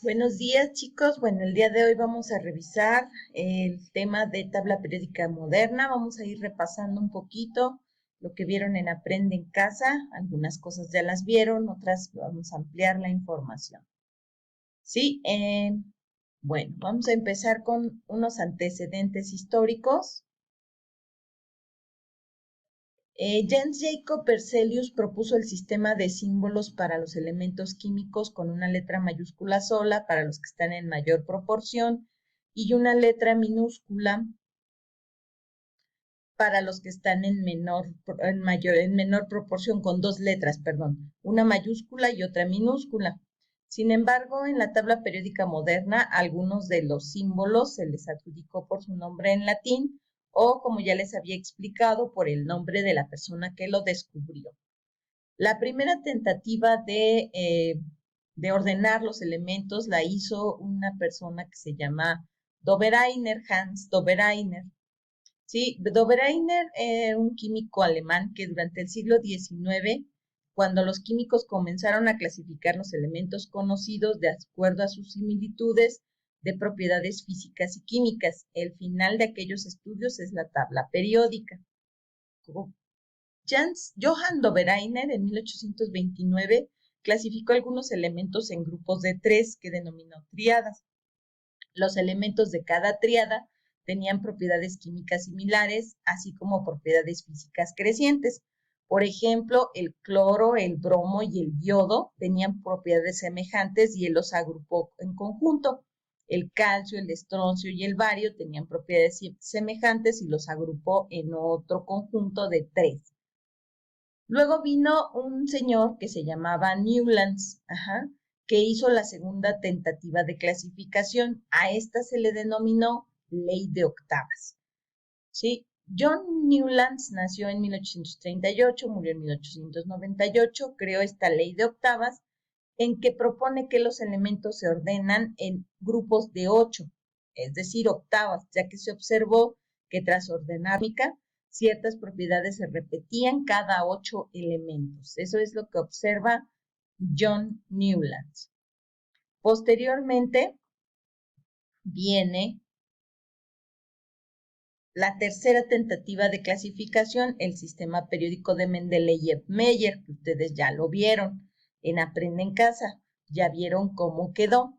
Buenos días, chicos. Bueno, el día de hoy vamos a revisar el tema de tabla periódica moderna. Vamos a ir repasando un poquito lo que vieron en Aprende en Casa. Algunas cosas ya las vieron, otras vamos a ampliar la información. Sí, bueno, vamos a empezar con unos antecedentes históricos. Jens Jacob Berzelius propuso el sistema de símbolos para los elementos químicos con una letra mayúscula sola para los que están en mayor proporción y una letra minúscula para los que están en menor proporción, con dos letras, perdón, una mayúscula y otra minúscula. Sin embargo, en la tabla periódica moderna, algunos de los símbolos se les adjudicó por su nombre en latín o, como ya les había explicado, por el nombre de la persona que lo descubrió. La primera tentativa de ordenar los elementos la hizo una persona que se llama Dobereiner, Hans Dobereiner. Sí, Dobereiner era un químico alemán que durante el siglo XIX, cuando los químicos comenzaron a clasificar los elementos conocidos de acuerdo a sus similitudes de propiedades físicas y químicas, el final de aquellos estudios es la tabla periódica. Johann Dobereiner en 1829 clasificó algunos elementos en grupos de tres que denominó tríadas. Los elementos de cada tríada tenían propiedades químicas similares, así como propiedades físicas crecientes. Por ejemplo, el cloro, el bromo y el yodo tenían propiedades semejantes y él los agrupó en conjunto. El calcio, el estroncio y el bario tenían propiedades semejantes y los agrupó en otro conjunto de tres. Luego vino un señor que se llamaba Newlands, que hizo la segunda tentativa de clasificación. A esta se le denominó ley de octavas. ¿Sí? John Newlands nació en 1838, murió en 1898, creó esta ley de octavas en que propone que los elementos se ordenan en grupos de 8, es decir, octavas, ya que se observó que tras ordenar ciertas propiedades se repetían cada 8 elementos. Eso es lo que observa John Newlands. Posteriormente viene la tercera tentativa de clasificación, el sistema periódico de Mendeleev-Meyer, que ustedes ya lo vieron en Aprende en Casa, ya vieron cómo quedó.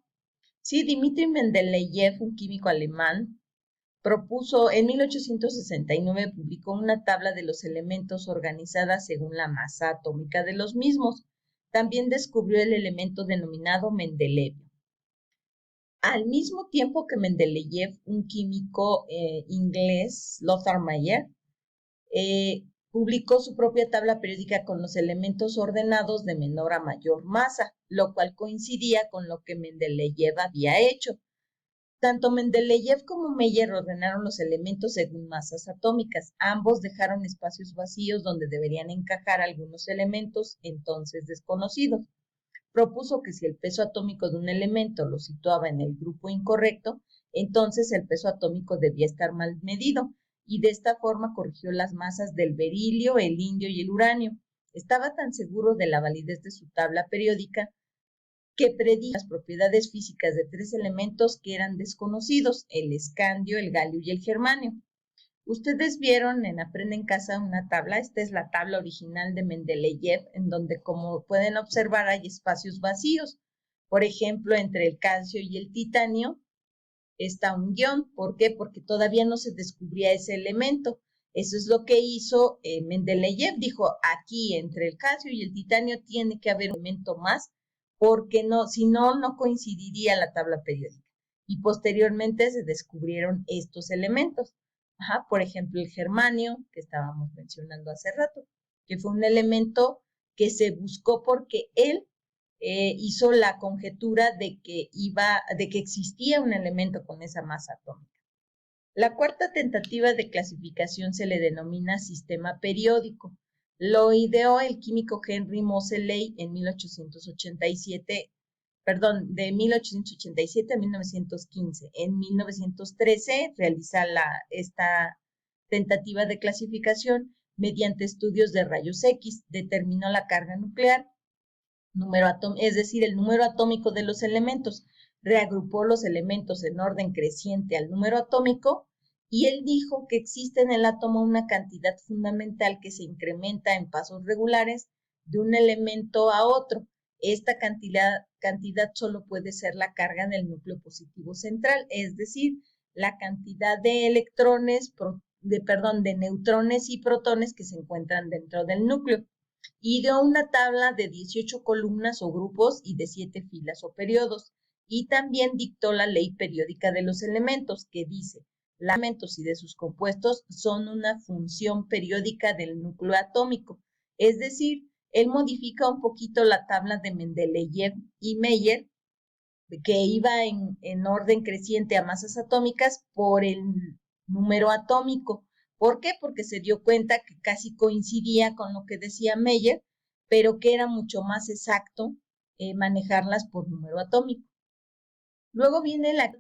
Sí, Dmitri Mendeleev, un químico alemán, propuso en 1869, publicó una tabla de los elementos organizada según la masa atómica de los mismos. También descubrió el elemento denominado mendelevio. Al mismo tiempo que Mendeleev, un químico inglés, Lothar Meyer, publicó su propia tabla periódica con los elementos ordenados de menor a mayor masa, lo cual coincidía con lo que Mendeleev había hecho. Tanto Mendeleev como Meyer ordenaron los elementos según masas atómicas. Ambos dejaron espacios vacíos donde deberían encajar algunos elementos entonces desconocidos. Propuso que si el peso atómico de un elemento lo situaba en el grupo incorrecto, entonces el peso atómico debía estar mal medido, y de esta forma corrigió las masas del berilio, el indio y el uranio. Estaba tan seguro de la validez de su tabla periódica que predijo las propiedades físicas de tres elementos que eran desconocidos, el escandio, el galio y el germanio. Ustedes vieron en Aprende en Casa una tabla, esta es la tabla original de Mendeleev, en donde, como pueden observar, hay espacios vacíos. Por ejemplo, entre el calcio y el titanio está un guión. ¿Por qué? Porque todavía no se descubría ese elemento. Eso es lo que hizo Mendeleev. Dijo, aquí entre el calcio y el titanio tiene que haber un elemento más, porque no, si no, no coincidiría la tabla periódica. Y posteriormente se descubrieron estos elementos. Por ejemplo, el germanio, que estábamos mencionando hace rato, que fue un elemento que se buscó porque él hizo la conjetura de que existía un elemento con esa masa atómica. La cuarta tentativa de clasificación se le denomina sistema periódico. Lo ideó el químico Henry Moseley en 1887, de 1887 a 1915. En 1913 realiza esta tentativa de clasificación mediante estudios de rayos X. Determinó la carga nuclear, es decir, el número atómico de los elementos. reagrupó los elementos en orden creciente al número atómico y él dijo que existe en el átomo una cantidad fundamental que se incrementa en pasos regulares de un elemento a otro. Esta cantidad solo puede ser la carga del núcleo positivo central, es decir, la cantidad de electrones, de neutrones y protones que se encuentran dentro del núcleo. Y dio una tabla de 18 columnas o grupos y de 7 filas o periodos. Y también dictó la ley periódica de los elementos, que dice: los elementos y de sus compuestos son una función periódica del núcleo atómico. Es decir, él modifica un poquito la tabla de Mendeleev y Meyer, que iba en orden creciente a masas atómicas por el número atómico. ¿Por qué? Porque se dio cuenta que casi coincidía con lo que decía Meyer, pero que era mucho más exacto manejarlas por número atómico. Luego viene la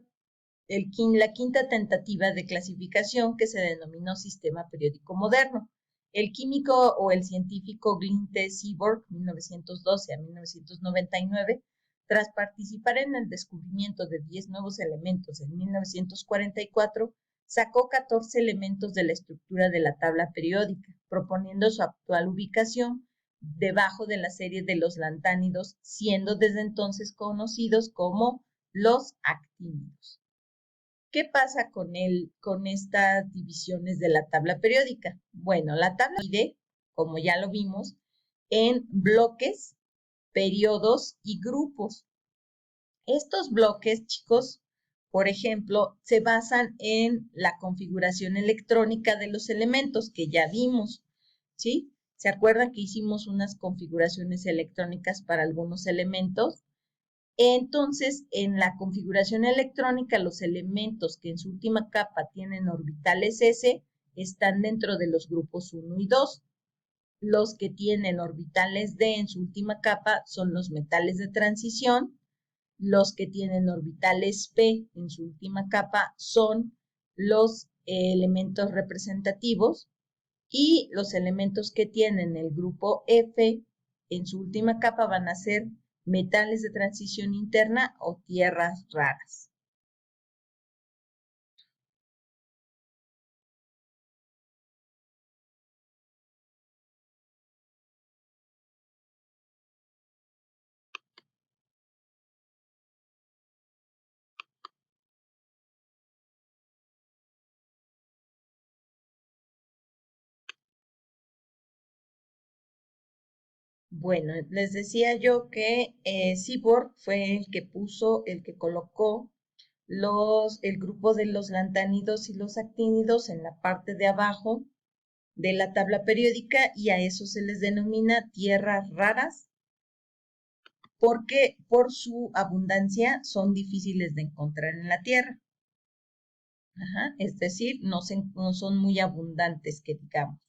quinta tentativa de clasificación, que se denominó sistema periódico moderno. El químico o el científico Glynn Seaborg, 1912 a 1999, tras participar en el descubrimiento de 10 nuevos elementos en 1944, sacó 14 elementos de la estructura de la tabla periódica, proponiendo su actual ubicación debajo de la serie de los lantánidos, siendo desde entonces conocidos como los actínidos. ¿Qué pasa con estas divisiones de la tabla periódica? Bueno, la tabla divide, como ya lo vimos, en bloques, periodos y grupos. Estos bloques, chicos, por ejemplo, se basan en la configuración electrónica de los elementos que ya vimos, ¿sí? ¿Se acuerdan que hicimos unas configuraciones electrónicas para algunos elementos? Entonces, en la configuración electrónica, los elementos que en su última capa tienen orbitales S están dentro de los grupos 1 y 2. Los que tienen orbitales D en su última capa son los metales de transición. Los que tienen orbitales P en su última capa son los elementos representativos. Y los elementos que tienen el grupo F en su última capa van a ser metales de transición interna o tierras raras. Bueno, les decía yo que Seaborg fue el que colocó el grupo de los lantánidos y los actínidos en la parte de abajo de la tabla periódica, y a eso se les denomina tierras raras, porque por su abundancia son difíciles de encontrar en la Tierra. Ajá, es decir, no son muy abundantes, que digamos.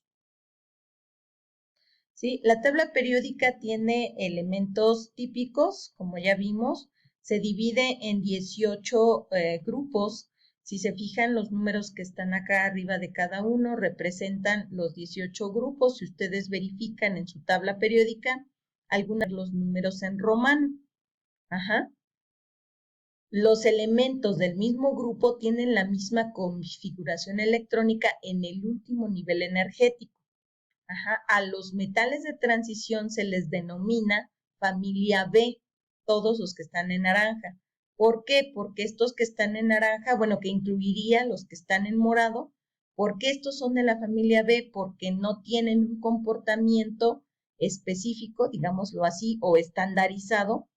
¿Sí? La tabla periódica tiene elementos típicos, como ya vimos, se divide en 18 grupos. Si se fijan, los números que están acá arriba de cada uno representan los 18 grupos. Si ustedes verifican en su tabla periódica, algunos de los números en romano. Ajá. Los elementos del mismo grupo tienen la misma configuración electrónica en el último nivel energético. Ajá. A los metales de transición se les denomina familia B, todos los que están en naranja. ¿Por qué? Porque estos que están en naranja, bueno, que incluiría los que están en morado, ¿por qué estos son de la familia B? Porque no tienen un comportamiento específico, digámoslo así, o estandarizado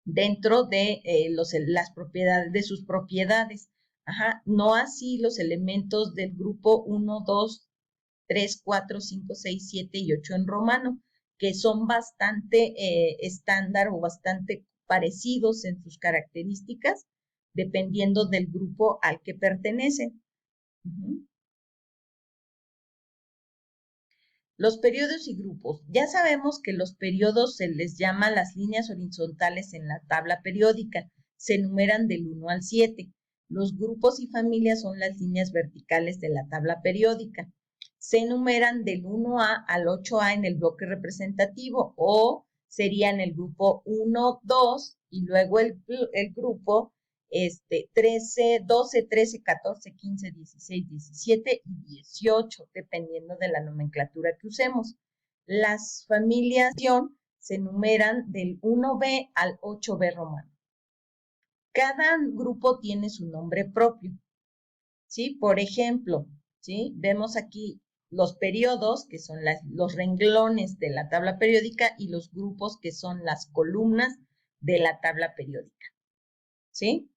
dentro de las propiedades, de sus propiedades. Ajá. No así los elementos del grupo 1, 2, 3, 4, 5, 6, 7 y 8 en romano, que son bastante estándar o bastante parecidos en sus características, dependiendo del grupo al que pertenecen. Los periodos y grupos. Ya sabemos que los periodos se les llama las líneas horizontales en la tabla periódica. Se enumeran del 1 al 7. Los grupos y familias son las líneas verticales de la tabla periódica. Se enumeran del 1A al 8A en el bloque representativo, o serían el grupo 1, 2 y luego el grupo 13, 12, 13, 14, 15, 16, 17 y 18, dependiendo de la nomenclatura que usemos. Las familias se numeran del 1B al 8B romano. Cada grupo tiene su nombre propio, ¿sí? Por ejemplo, ¿sí? Vemos aquí los periodos, que son los renglones de la tabla periódica, y los grupos, que son las columnas de la tabla periódica, ¿sí?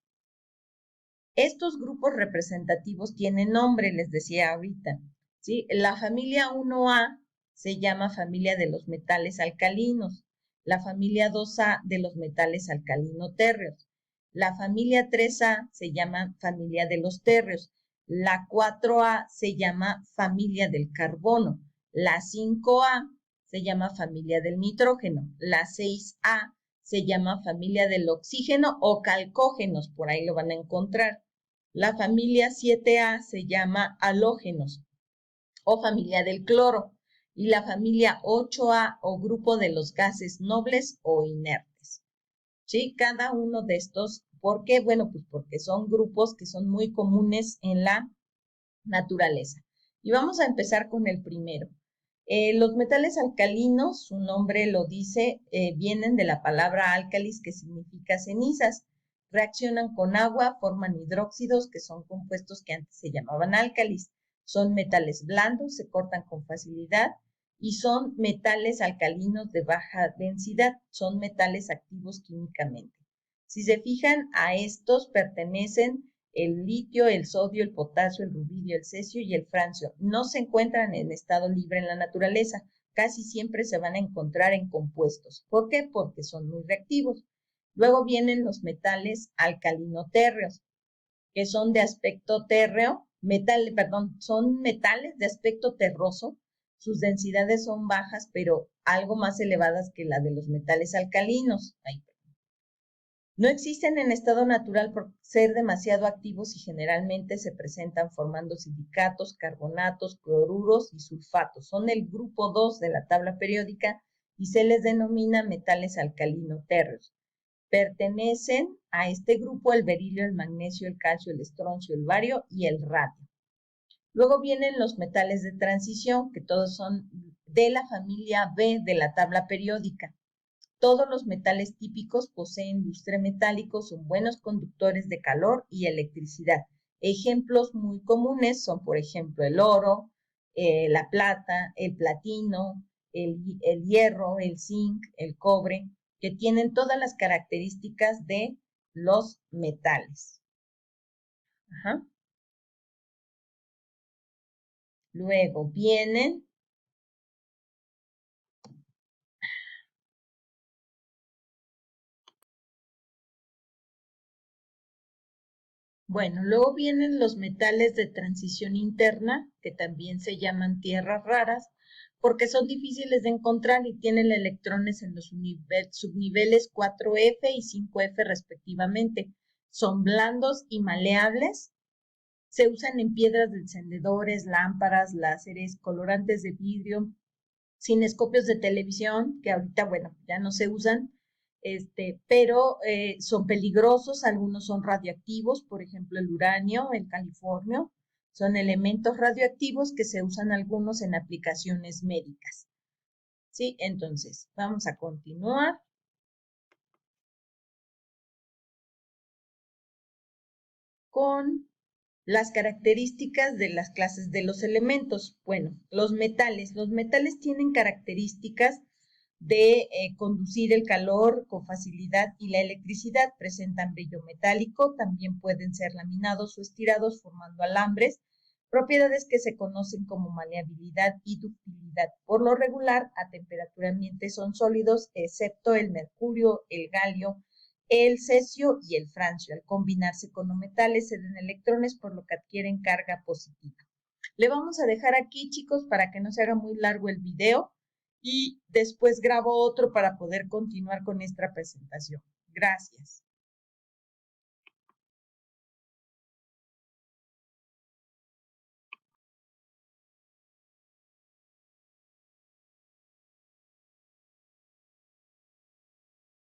Estos grupos representativos tienen nombre, les decía ahorita, ¿sí? La familia 1A se llama familia de los metales alcalinos, la familia 2A de los metales alcalino-térreos, la familia 3A se llama familia de los térreos, la 4A se llama familia del carbono, la 5A se llama familia del nitrógeno, la 6A se llama familia del oxígeno o calcógenos, por ahí lo van a encontrar. La familia 7A se llama halógenos o familia del cloro y la familia 8A o grupo de los gases nobles o inertes. ¿Sí? Cada uno de estos, ¿por qué? Bueno, pues porque son grupos que son muy comunes en la naturaleza. Y vamos a empezar con el primero. Los metales alcalinos, su nombre lo dice, vienen de la palabra álcalis, que significa cenizas. Reaccionan con agua, forman hidróxidos, que son compuestos que antes se llamaban álcalis. Son metales blandos, se cortan con facilidad y son metales alcalinos de baja densidad. Son metales activos químicamente. Si se fijan, a estos pertenecen el litio, el sodio, el potasio, el rubidio, el cesio y el francio. No se encuentran en estado libre en la naturaleza, casi siempre se van a encontrar en compuestos. ¿Por qué? Porque son muy reactivos. Luego vienen los metales alcalino-térreos, que son de aspecto térreo, son metales de aspecto terroso. Sus densidades son bajas, pero algo más elevadas que la de los metales alcalinos. No existen en estado natural por ser demasiado activos y generalmente se presentan formando silicatos, carbonatos, cloruros y sulfatos. Son el grupo 2 de la tabla periódica y se les denomina metales alcalino-térreos. Pertenecen a este grupo el berilio, el magnesio, el calcio, el estroncio, el bario y el radio. Luego vienen los metales de transición, que todos son de la familia B de la tabla periódica. Todos los metales típicos poseen lustre metálico, son buenos conductores de calor y electricidad. Ejemplos muy comunes son, por ejemplo, el oro, la plata, el platino, el hierro, el zinc, el cobre, que tienen todas las características de los metales. Ajá. Luego vienen luego vienen los metales de transición interna, que también se llaman tierras raras, porque son difíciles de encontrar y tienen electrones en los subniveles 4F y 5F respectivamente. Son blandos y maleables. Se usan en piedras de encendedores, lámparas, láseres, colorantes de vidrio, cinescopios de televisión, que ahorita, ya no se usan, pero son peligrosos, algunos son radioactivos, por ejemplo, el uranio, el californio, son elementos radioactivos que se usan algunos en aplicaciones médicas. ¿Sí? Entonces, vamos a continuar. Con las características de las clases de los elementos. Bueno, los metales tienen características de conducir el calor con facilidad y la electricidad. Presentan brillo metálico, también pueden ser laminados o estirados formando alambres, propiedades que se conocen como maleabilidad y ductilidad. Por lo regular, a temperatura ambiente son sólidos, excepto el mercurio, el galio, el cesio y el francio. Al combinarse con los metales se den electrones, por lo que adquieren carga positiva. Le vamos a dejar aquí, chicos, para que no se haga muy largo el video y después grabo otro para poder continuar con esta presentación. Gracias.